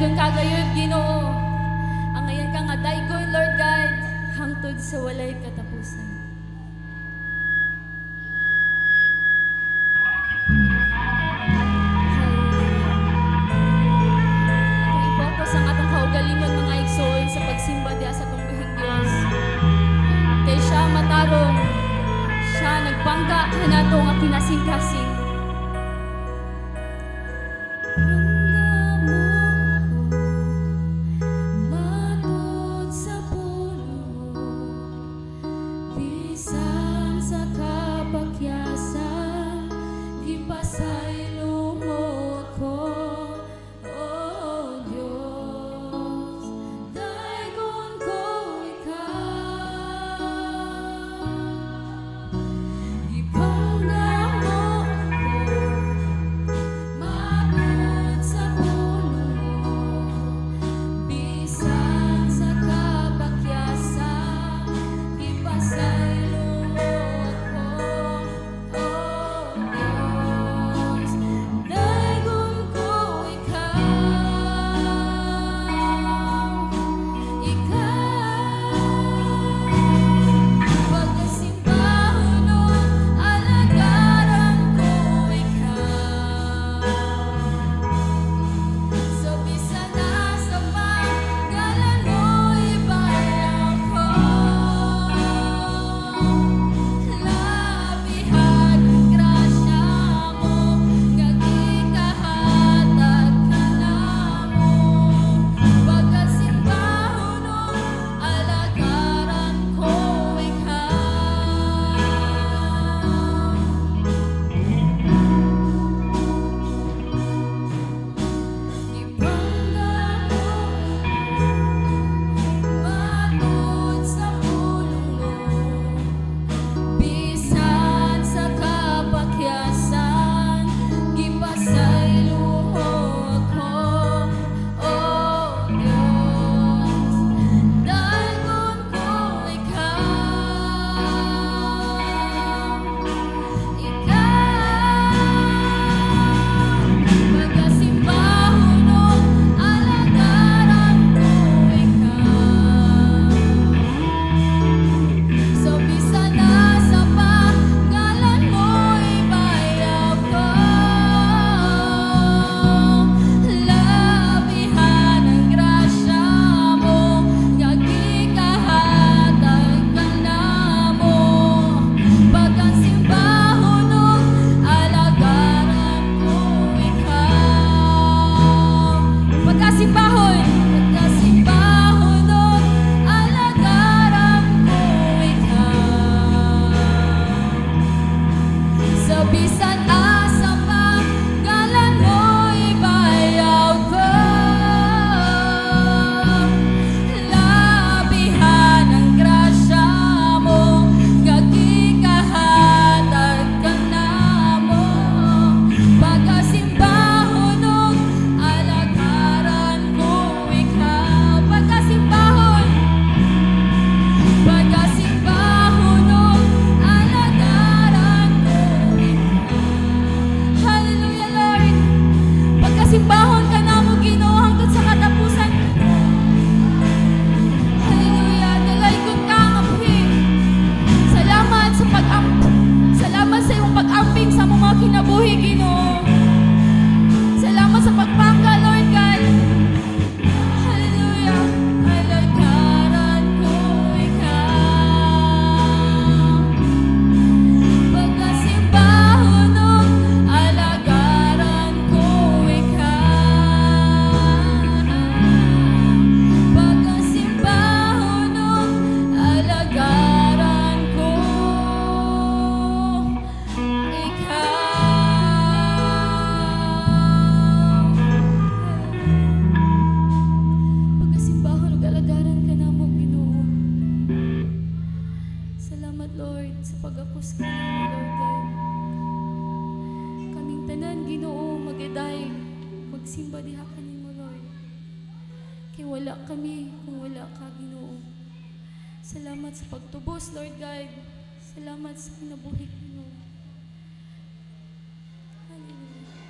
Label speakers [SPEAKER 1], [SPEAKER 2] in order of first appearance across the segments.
[SPEAKER 1] Dayon kagayod Ginoo. Ang ngayon ka nga daygoy Lord God, hangtod sa walay katapusan. Atong i-focus ang atong kaugalingon mga igsoon sa pagsimba diha sa atong buhing Dios. Kay siya matarong, siya nagpangga kanato nga kinasing-kasing. magsimba diha kanimo, Lord. Kay wala kami kung wala ka, Ginoo. Salamat sa pagtubos, Lord God. Salamat sa kinabuhi, Ginoo. Hallelujah.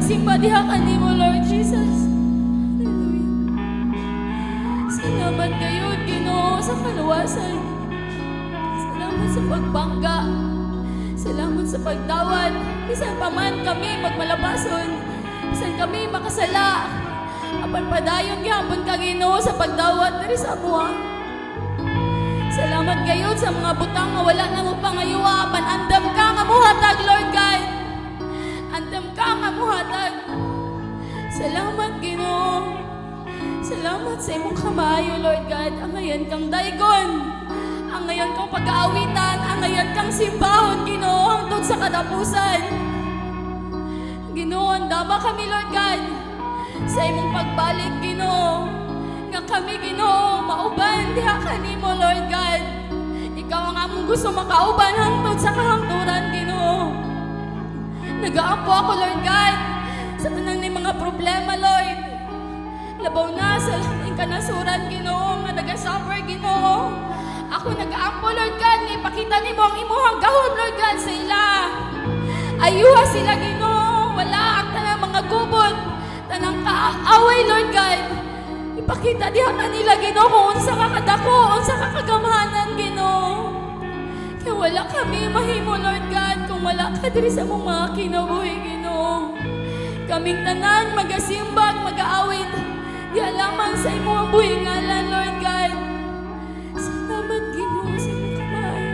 [SPEAKER 1] pagsimba diha kanimo, Lord Jesus. Salamat kayo, Ginoo, sa kaluwasan. Salamat sa pagbangga. Salamat sa pagdawat. Bisan pa man kami magmalabason. Bisan kami makasala. Apan padayon gyapon ka, Ginoo, sa pagdawat diri sa amuha. Salamat kayo sa mga butang nga wala nang upangayuwa. Apan andam ka nga muhatag, Lord God. Andam ka nga muhatag. Salamat, Ginoo. Salamat sa imong kamayo, Lord God. Ang ngayon kang daygon. Ang ngayon kang pag-aawitan. Ang ngayon kang simbahon, Ginoo, hangtod sa katapusan. Ginoo, andama kami, Lord God, sa imong pagbalik, Ginoo. Nga kami, Ginoo, mauban diha kanimo, Lord God. Ikaw ang among gusto makauban hangtod sa kahangturan, Ginoo. Nagaampo ako, Lord God, sa tanang ni mga problema, Lord. Labaw na sa kanasuran, Ginoo, nga nagasuffer, Ginoo. Ako nag-aampo, Lord God, nga ipakita nimo ang imuhang gahom, Lord God, sa ila. Ayuha sila, Ginoo. Wala ang tanang mga gubot, tanang kaaway, Lord God. Ipakita diha kanila, Ginoo, kung unsa ka kadako, unsa ka kagamhanan, Ginoo. Kaya wala kami mahimo, Lord God, kung wala ka diri sa mong mga kinabuhi, Ginoo. Kaming tanan, magasimbag, mag-aawit, diha lamang sa imong buhi ngalan, Lord God. Salamat, Ginoo, sa imong kamay.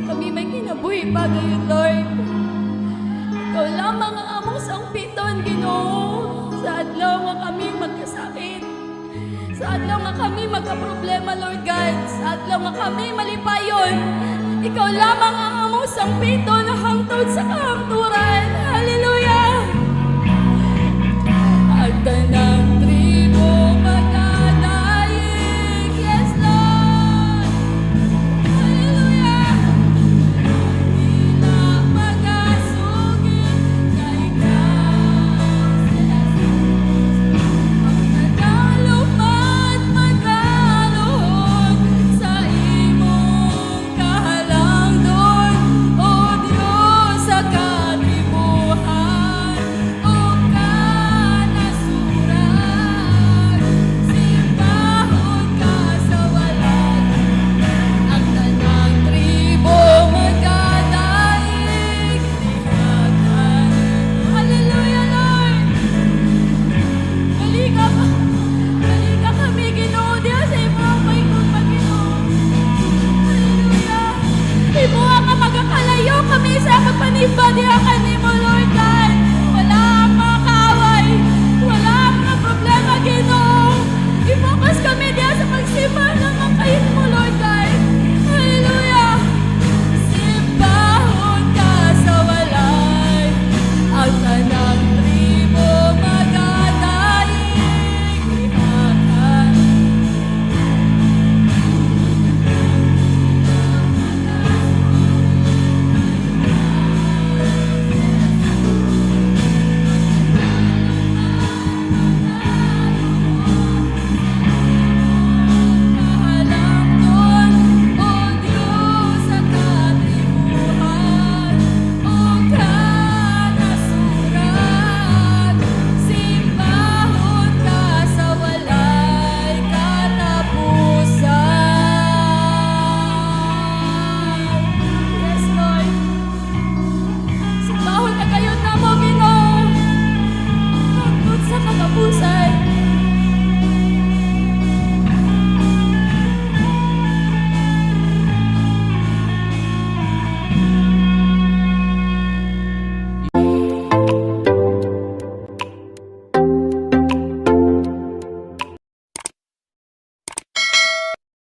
[SPEAKER 1] Kami may kinabuhi pa ngayon, Lord. Ikaw lamang ang among sangpiton, Ginoo. Sa adlaw nga kami magkasakit. Sa adlaw nga kami magkaproblema, Lord God. Sa adlaw nga kami malipayon. Ikaw lamang ang among sangpiton na hangtod sa kahangturan. Hallelujah.